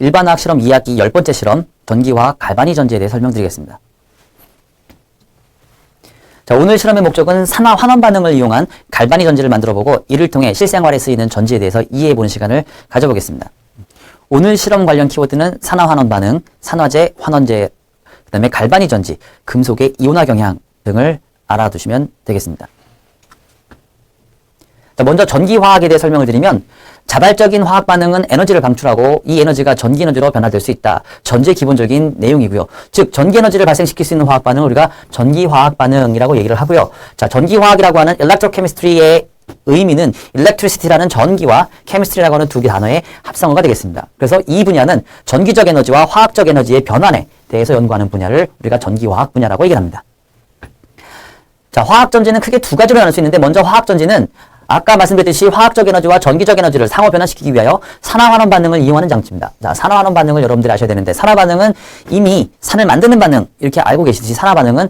일반화학 실험 2학기 10번째 실험 전기화학 갈바니 전지에 대해 설명드리겠습니다. 자, 오늘 실험의 목적은 산화 환원 반응을 이용한 갈바니 전지를 만들어보고 이를 통해 실생활에 쓰이는 전지에 대해서 이해해보는 시간을 가져보겠습니다. 오늘 실험 관련 키워드는 산화 환원 반응, 산화제, 환원제, 그 다음에 갈바니 전지, 금속의 이온화 경향 등을 알아두시면 되겠습니다. 자, 먼저 전기화학에 대해 설명을 드리면 자발적인 화학 반응은 에너지를 방출하고 이 에너지가 전기 에너지로 변화될 수 있다. 전지의 기본적인 내용이고요. 즉 전기 에너지를 발생시킬 수 있는 화학 반응을 우리가 전기화학 반응이라고 얘기를 하고요. 자, 전기화학이라고 하는 electrochemistry의 의미는 electricity라는 전기와 chemistry라고 하는 두 개 단어의 합성어가 되겠습니다. 그래서 이 분야는 전기적 에너지와 화학적 에너지의 변환에 대해서 연구하는 분야를 우리가 전기화학 분야라고 얘기를 합니다. 자, 화학전지는 크게 두 가지로 나눌 수 있는데 먼저 화학전지는 아까 말씀드렸듯이 화학적 에너지와 전기적 에너지를 상호 변환시키기 위하여 산화환원 반응을 이용하는 장치입니다. 자, 산화환원 반응을 여러분들이 아셔야 되는데 산화 반응은 이미 산을 만드는 반응 이렇게 알고 계시듯이 산화 반응은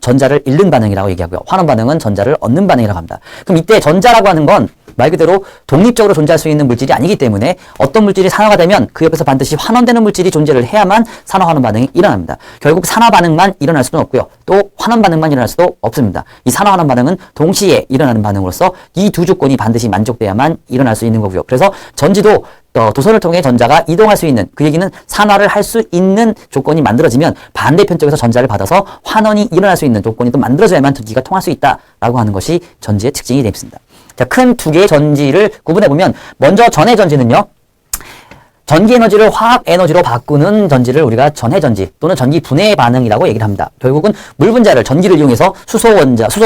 전자를 잃는 반응이라고 얘기하고요. 환원 반응은 전자를 얻는 반응이라고 합니다. 그럼 이때 전자라고 하는 건 말 그대로 독립적으로 존재할 수 있는 물질이 아니기 때문에 어떤 물질이 산화가 되면 그 옆에서 반드시 환원되는 물질이 존재를 해야만 산화환원 반응이 일어납니다. 결국 산화 반응만 일어날 수는 없고요. 또 환원 반응만 일어날 수도 없습니다. 이 산화환원 반응은 동시에 일어나는 반응으로서 이 두 조건이 반드시 만족돼야만 일어날 수 있는 거고요. 그래서 전지도 도선을 통해 전자가 이동할 수 있는, 그 얘기는 산화를 할 수 있는 조건이 만들어지면 반대편 쪽에서 전자를 받아서 환원이 일어날 수 있는 조건이 또 만들어져야만 전기가 통할 수 있다라고 하는 것이 전지의 특징이 됩니다. 자, 큰 두 개의 전지를 구분해보면 먼저 전해 전지는요. 전기 에너지를 화학 에너지로 바꾸는 전지를 우리가 전해 전지 또는 전기 분해 반응이라고 얘기를 합니다. 결국은 물 분자를 전기를 이용해서 수소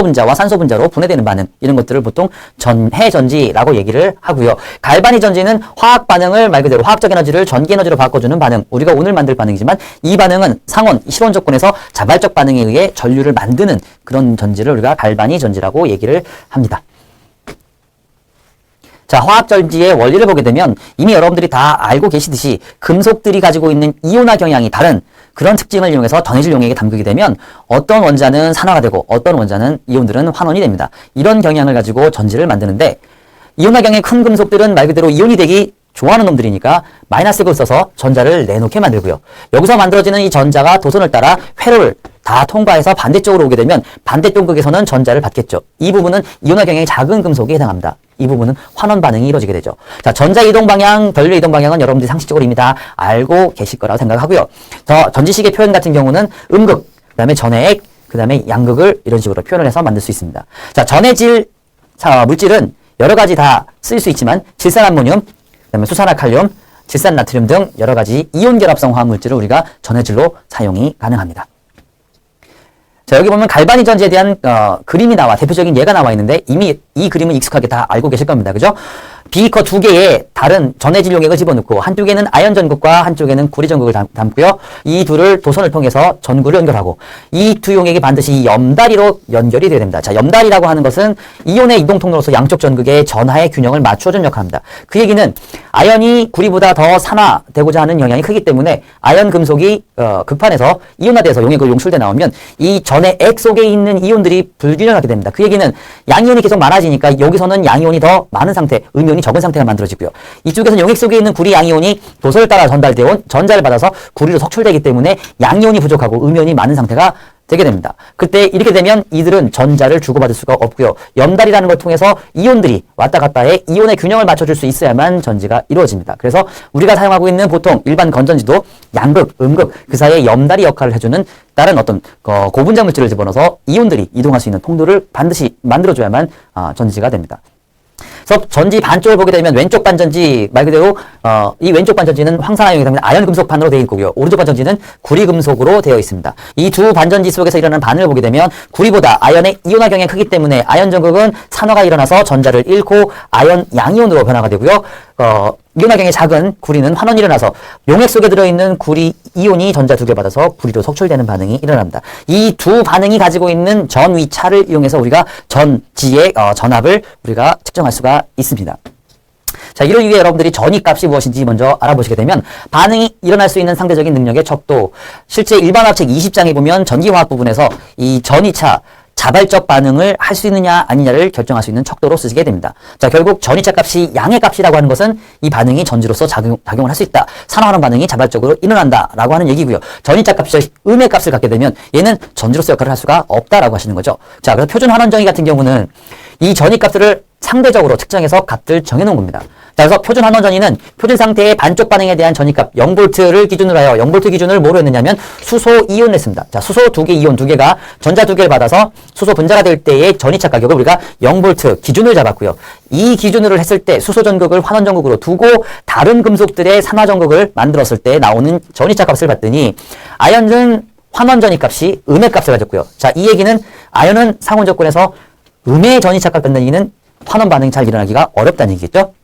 분자와 산소 분자로 분해되는 반응, 이런 것들을 보통 전해 전지라고 얘기를 하고요. 갈바니 전지는 화학 반응을 말 그대로 화학적 에너지를 전기 에너지로 바꿔주는 반응, 우리가 오늘 만들 반응이지만 이 반응은 상온 실온 조건에서 자발적 반응에 의해 전류를 만드는 그런 전지를 우리가 갈바니 전지라고 얘기를 합니다. 자, 화학전지의 원리를 보게 되면 이미 여러분들이 다 알고 계시듯이 금속들이 가지고 있는 이온화 경향이 다른 그런 특징을 이용해서 전해질 용액에 담그게 되면 어떤 원자는 산화가 되고 어떤 원자는 이온들은 환원이 됩니다. 이런 경향을 가지고 전지를 만드는데 이온화 경향의 큰 금속들은 말 그대로 이온이 되기 좋아하는 놈들이니까 마이너스를 써서 전자를 내놓게 만들고요. 여기서 만들어지는 이 전자가 도선을 따라 회로를 다 통과해서 반대쪽으로 오게 되면 반대쪽 극에서는 전자를 받겠죠. 이 부분은 이온화 경향이 작은 금속에 해당합니다. 이 부분은 환원 반응이 이루어지게 되죠. 자, 전자 이동 방향, 전류 이동 방향은 여러분들이 상식적으로 이미 다 알고 계실 거라고 생각하고요. 전지식의 표현 같은 경우는 음극, 그 다음에 전해액, 그 다음에 양극을 이런 식으로 표현을 해서 만들 수 있습니다. 자, 전해질 물질은 여러 가지 다 쓸 수 있지만 질산암모늄, 그 다음에 수산화칼륨, 질산나트륨 등 여러 가지 이온 결합성 화학 물질을 우리가 전해질로 사용이 가능합니다. 자, 여기 보면 갈바니 전지에 대한 그림이 대표적인 예가 나와 있는데 이미 이 그림은 익숙하게 다 알고 계실 겁니다. 그죠? 비커 두 개에 다른 전해질 용액을 집어넣고 한쪽에는 아연 전극과 한쪽에는 구리 전극을 담고요. 이 둘을 도선을 통해서 전구를 연결하고 이 두 용액이 반드시 염다리로 연결이 되어야 됩니다. 자, 염다리라고 하는 것은 이온의 이동 통로로서 양쪽 전극의 전하의 균형을 맞춰주는 역할을 합니다. 그 얘기는 아연이 구리보다 더 산화되고자 하는 영향이 크기 때문에 아연 금속이 극판에서 이온화돼서 용액을 용출돼 나오면 이 전의 액 속에 있는 이온들이 불균형하게 됩니다. 그 얘기는 양이온이 계속 많아지니까 여기서는 양이온이 더 많은 상태, 음이온이 적은 상태가 만들어지고요. 이쪽에서는 용액 속에 있는 구리 양이온이 도선을 따라 전달되어 온 전자를 받아서 구리로 석출되기 때문에 양이온이 부족하고 음이온이 많은 상태가 되게 됩니다. 그때 이렇게 되면 이들은 전자를 주고받을 수가 없고요. 염달이라는 걸 통해서 이온들이 왔다 갔다 해 이온의 균형을 맞춰줄 수 있어야만 전지가 이루어집니다. 그래서 우리가 사용하고 있는 보통 일반 건전지도 양극, 음극 그 사이에 염달이 역할을 해주는 다른 어떤 고분자 물질을 집어넣어서 이온들이 이동할 수 있는 통로를 반드시 만들어줘야만 전지가 됩니다. 그래서 전지 반쪽을 보게 되면 왼쪽 반전지 말 그대로 이 왼쪽 반전지는 황산화용이기 때문에 아연 금속판으로 되어 있고요. 오른쪽 반전지는 구리 금속으로 되어 있습니다. 이 두 반전지 속에서 일어나는 반응을 보게 되면 구리보다 아연의 이온화 경향이 크기 때문에 아연 전극은 산화가 일어나서 전자를 잃고 아연 양이온으로 변화가 되고요. 이온화 경향이 작은 구리는 환원이 일어나서 용액 속에 들어있는 구리 이온이 전자 두 개 받아서 구리로 석출되는 반응이 일어납니다. 이 두 반응이 가지고 있는 전위차를 이용해서 우리가 전지의 전압을 우리가 측정할 수가 있습니다. 자, 이를 위해 여러분들이 전위값이 무엇인지 먼저 알아보시게 되면 반응이 일어날 수 있는 상대적인 능력의 척도, 실제 일반화책 20장에 보면 전기화학 부분에서 이 전위차 자발적 반응을 할 수 있느냐 아니냐를 결정할 수 있는 척도로 쓰시게 됩니다. 자, 결국 전이차 값이 양의 값이라고 하는 것은 이 반응이 전지로서 작용을 할 수 있다. 산화환원 반응이 자발적으로 일어난다라고 하는 얘기고요. 전이차 값이 음의 값을 갖게 되면 얘는 전지로서 역할을 할 수가 없다라고 하시는 거죠. 자, 그래서 표준 환원정의 같은 경우는 이 전이 값을 상대적으로 측정해서 값을 정해놓은 겁니다. 자, 그래서 표준 환원전이는 표준 상태의 반쪽 반응에 대한 전이값 0V를 기준으로 하여 0V 기준을 뭐로 했느냐면 수소 이온을 했습니다. 자, 수소 2개, 이온 2개가 전자 2개를 받아서 수소 분자가 될 때의 전이차 가격을 우리가 0V 기준을 잡았고요. 이 기준으로 했을 때 수소 전극을 환원 전극으로 두고 다른 금속들의 산화 전극을 만들었을 때 나오는 전이차 값을 봤더니 아연은 환원 전이값이 음의 값을 가졌고요. 자, 이 얘기는 아연은 상온 조건에서 음의 전이차 값 받는 얘기는 환원 반응이 잘 일어나기가 어렵다는 얘기겠죠.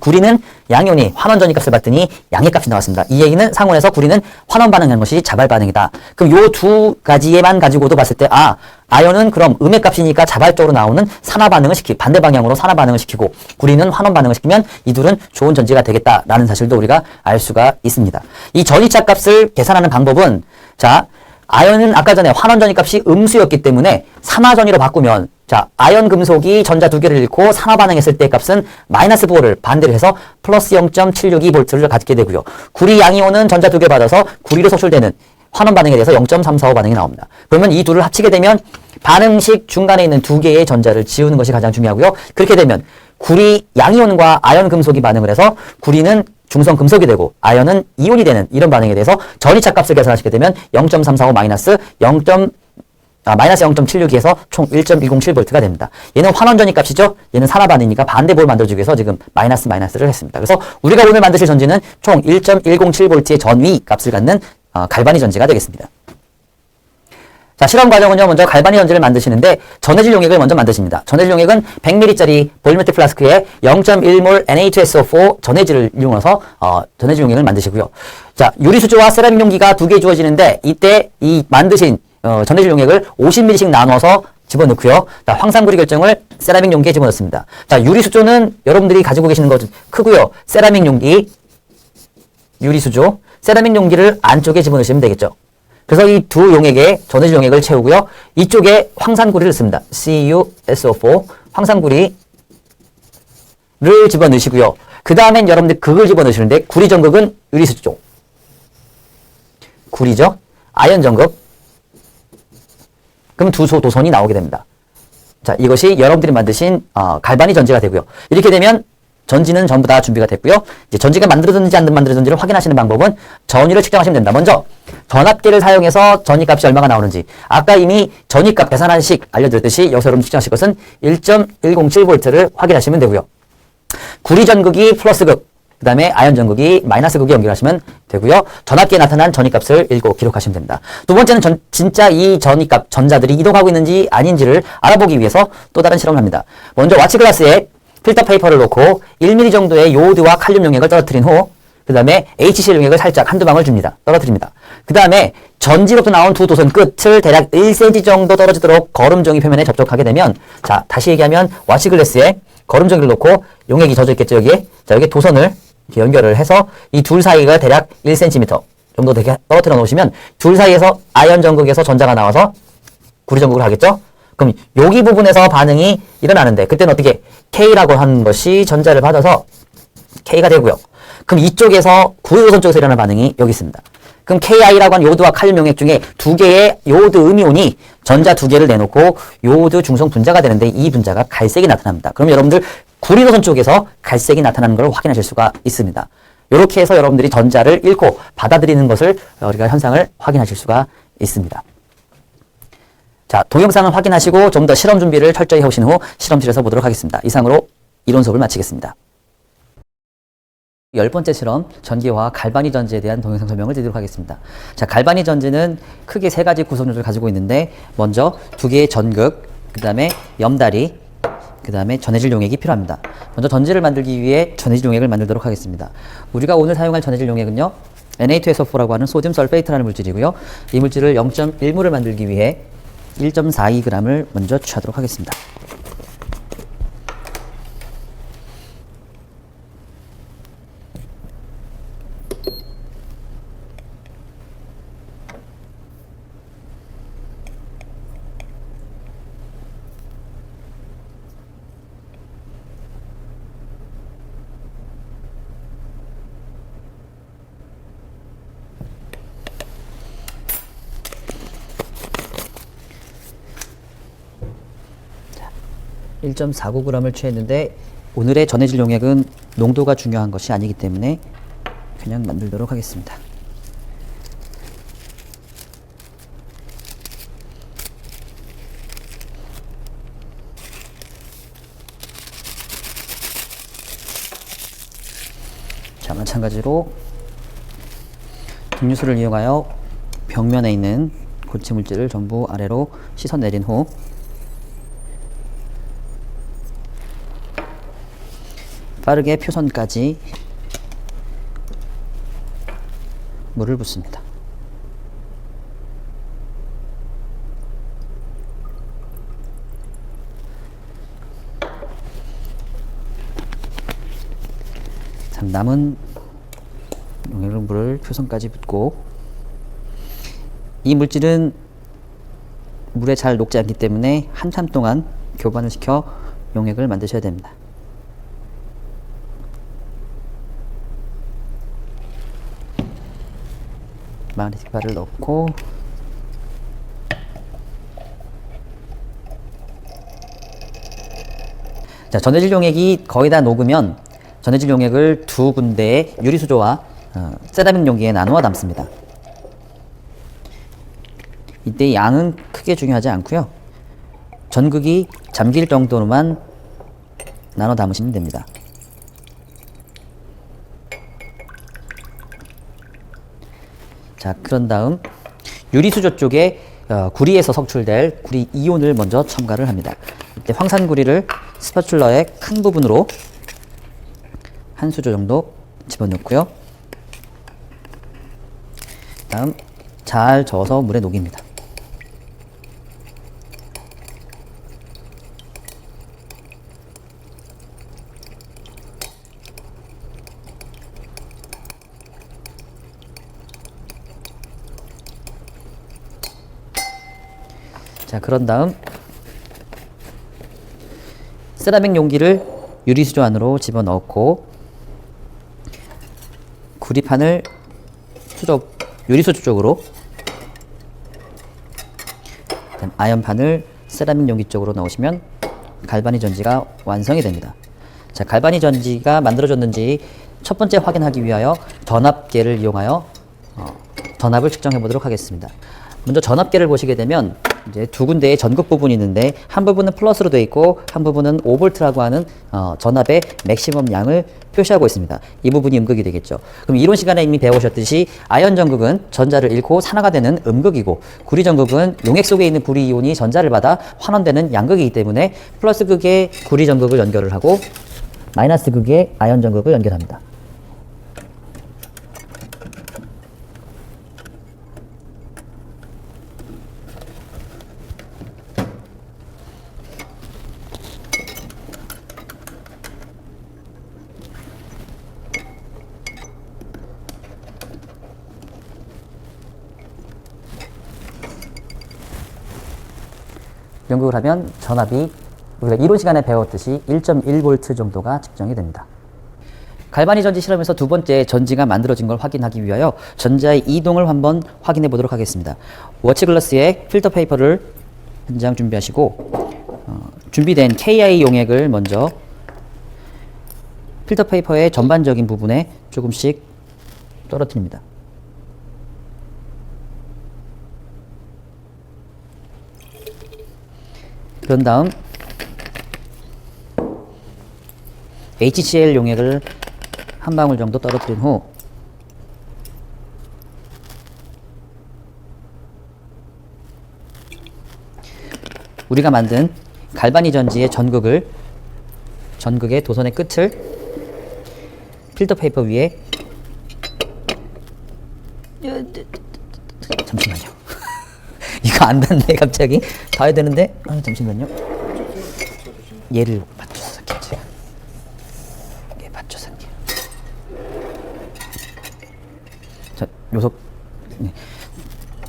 구리는 양이온이 환원 전이값을 봤더니 양의 값이 나왔습니다. 이 얘기는 상온에서 구리는 환원 반응하는 것이 자발 반응이다. 그럼 요 두 가지에만 가지고도 봤을 때 아연은 그럼 음의 값이니까 자발적으로 나오는 산화 반응을 반대 방향으로 산화 반응을 시키고 구리는 환원 반응을 시키면 이 둘은 좋은 전지가 되겠다라는 사실도 우리가 알 수가 있습니다. 이 전이차 값을 계산하는 방법은 자, 아연은 아까 전에 환원 전이값이 음수였기 때문에 산화 전이로 바꾸면 자, 아연 금속이 전자 2개를 잃고 산화 반응했을 때 값은 마이너스 4를 반대로 해서 플러스 0.762V를 갖게 되고요. 구리 양이온은 전자 2개 받아서 구리로 소출되는 환원 반응에 대해서 0.345 반응이 나옵니다. 그러면 이 둘을 합치게 되면 반응식 중간에 있는 2개의 전자를 지우는 것이 가장 중요하고요. 그렇게 되면 구리 양이온과 아연 금속이 반응을 해서 구리는 중성 금속이 되고 아연은 이온이 되는 이런 반응에 대해서 전이차 값을 계산하시게 되면 0.345 마이너스 0.762에서 총 1.107V가 됩니다. 얘는 환원 전이 값이죠. 얘는 산화 반응이니까 반대볼을 만들어주기 위해서 지금 마이너스를 했습니다. 그래서 우리가 오늘 만드실 전지는 총 1.107V의 전위 값을 갖는 갈바니 전지가 되겠습니다. 자, 실험 과정은요, 먼저 갈바니 전지를 만드시는데 전해질 용액을 먼저 만드십니다. 전해질 용액은 100ml짜리 볼리메트 플라스크에 0.1몰 NH2SO4 전해질을 이용해서 전해질 용액을 만드시고요. 자, 유리수조와 세라믹 용기가 2개 주어지는데 이때 이 만드신 전해질 용액을 50ml씩 나눠서 집어넣고요. 자, 황산구리 결정을 세라믹 용기에 집어넣습니다. 자, 유리수조는 여러분들이 가지고 계시는 것 크고요. 세라믹 용기, 유리수조, 세라믹 용기를 안쪽에 집어넣으시면 되겠죠. 그래서 이 두 용액에 전해질 용액을 채우고요. 이쪽에 황산구리를 씁니다. CuSO4 황산구리를 집어넣으시고요. 그 다음엔 여러분들 극을 집어넣으시는데 구리 전극은 유리수조, 구리죠. 아연 전극. 그럼 두 도선이 나오게 됩니다. 자, 이것이 여러분들이 만드신 갈바니 전지가 되고요. 이렇게 되면 전지는 전부 다 준비가 됐고요. 이제 전지가 만들어졌는지 안 만들어졌는지를 확인하시는 방법은 전위를 측정하시면 됩니다. 먼저 전압계를 사용해서 전위값이 얼마가 나오는지 아까 이미 전위값 계산한 식 알려드렸듯이 여기서 여러분 측정하실 것은 1.107V를 확인하시면 되고요. 구리 전극이 플러스 극, 그 다음에 아연 전극이 마이너스 극에 연결하시면 되고요. 전압계에 나타난 전위값을 읽고 기록하시면 됩니다. 두 번째는 진짜 이 전위값, 전자들이 이동하고 있는지 아닌지를 알아보기 위해서 또 다른 실험을 합니다. 먼저 와치글라스에 필터 페이퍼를 놓고 1mm 정도의 요오드와 칼륨 용액을 떨어뜨린 후 그 다음에 HCl 용액을 살짝 한두 방울 줍니다. 떨어뜨립니다. 그 다음에 전지로부터 나온 두 도선 끝을 대략 1cm 정도 떨어지도록 거름종이 표면에 접촉하게 되면 자, 다시 얘기하면 와치글라스에 거름종이를 놓고 용액이 젖어 있겠죠, 여기에. 자, 여기 도선을 이렇게 연결을 해서 이 둘 사이가 대략 1cm 정도 되게 떨어뜨려 놓으시면 둘 사이에서 아연 전극에서 전자가 나와서 구리 전극을 하겠죠? 그럼 여기 부분에서 반응이 일어나는데 그때는 어떻게 K라고 하는 것이 전자를 받아서 K가 되고요. 그럼 이쪽에서 구리도선 쪽에서 일어나는 반응이 여기 있습니다. 그럼 KI라고 하는 요오드와 칼륨 용액 중에 두 개의 요오드 음이온이 전자 두 개를 내놓고 요오드 중성 분자가 되는데 이 분자가 갈색이 나타납니다. 그럼 여러분들 구리도선 쪽에서 갈색이 나타나는 걸 확인하실 수가 있습니다. 이렇게 해서 여러분들이 전자를 읽고 받아들이는 것을 우리가 현상을 확인하실 수가 있습니다. 자, 동영상을 확인하시고 좀 더 실험 준비를 철저히 해오신 후 실험실에서 보도록 하겠습니다. 이상으로 이론 수업을 마치겠습니다. 10번째 실험, 전기와 갈바니 전지에 대한 동영상 설명을 드리도록 하겠습니다. 자, 갈바니 전지는 크게 세 가지 구성 요소를 가지고 있는데 먼저 두 개의 전극, 그 다음에 염다리, 그 다음에 전해질 용액이 필요합니다. 먼저 전지를 만들기 위해 전해질 용액을 만들도록 하겠습니다. 우리가 오늘 사용할 전해질 용액은요, Na2SO4라고 하는 소듐 설페이트라는 물질이고요. 이 물질을 0.1몰을 만들기 위해 1.42g을 먼저 취하도록 하겠습니다. 1.49g을 취했는데 오늘의 전해질 용액은 농도가 중요한 것이 아니기 때문에 그냥 만들도록 하겠습니다. 자, 마찬가지로 증류수를 이용하여 벽면에 있는 고체 물질을 전부 아래로 씻어내린 후 빠르게 표선까지 물을 붓습니다. 남은 물을 표선까지 붓고, 이 물질은 물에 잘 녹지 않기 때문에 한참 동안 교반을 시켜 용액을 만드셔야 됩니다. 마그네틱바를 넣고 자, 전해질 용액이 거의 다 녹으면 전해질 용액을 두 군데의 유리수조와 세라믹 용기에 나누어 담습니다. 이때 양은 크게 중요하지 않고요. 전극이 잠길 정도로만 나눠 담으시면 됩니다. 자, 그런 다음 유리수조 쪽에 구리에서 석출될 구리 이온을 먼저 첨가를 합니다. 이때 황산구리를 스파츌러의 큰 부분으로 한 수저 정도 집어넣고요. 다음 잘 저어서 물에 녹입니다. 자, 그런 다음 세라믹 용기를 유리수조 안으로 집어넣고 구리판을 유리수조 쪽으로, 아연판을 세라믹 용기 쪽으로 넣으시면 갈바니 전지가 완성이 됩니다. 자, 갈바니 전지가 만들어졌는지 첫 번째 확인하기 위하여 전압계를 이용하여 전압을 측정해 보도록 하겠습니다. 먼저 전압계를 보시게 되면 이제 두 군데의 전극 부분이 있는데, 한 부분은 플러스로 되어 있고 한 부분은 5V라고 하는 전압의 맥시멈 양을 표시하고 있습니다. 이 부분이 음극이 되겠죠. 그럼 이론 시간에 이미 배우셨듯이 아연 전극은 전자를 잃고 산화가 되는 음극이고, 구리 전극은 용액 속에 있는 구리 이온이 전자를 받아 환원되는 양극이기 때문에 플러스 극에 구리 전극을 연결을 하고 마이너스 극에 아연 전극을 연결합니다. 연극을 하면 전압이 우리가 이론 시간에 배웠듯이 1.1V 정도가 측정이 됩니다. 갈바니 전지 실험에서 두 번째 전지가 만들어진 걸 확인하기 위하여 전자의 이동을 한번 확인해 보도록 하겠습니다. 워치글라스에 필터 페이퍼를 한 장 준비하시고 준비된 KI 용액을 먼저 필터 페이퍼의 전반적인 부분에 조금씩 떨어뜨립니다. 그런 다음 HCl 용액을 한 방울 정도 떨어뜨린 후 우리가 만든 갈바니 전지의 전극의 도선의 끝을 필터 페이퍼 위에 잠시만요. 이거 안 닿네 갑자기. 닿아야 되는데 잠시만요. 얘를 맞춰서 삭혀야지. 얘 맞춰서 삭혀. 자,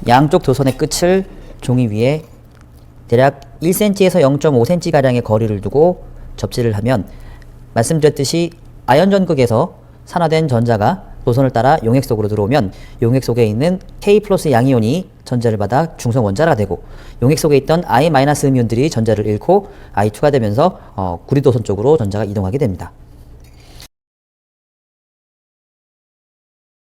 양쪽 도선의 끝을 종이 위에 대략 1cm에서 0.5cm 가량의 거리를 두고 접지를 하면 말씀드렸듯이 아연 전극에서 산화된 전자가 노선을 따라 용액 속으로 들어오면 용액 속에 있는 K 플러스 양이온이 전자를 받아 중성 원자가 되고 용액 속에 있던 I 마이너스 음이온들이 전자를 잃고 I2가 되면서 구리도선 쪽으로 전자가 이동하게 됩니다.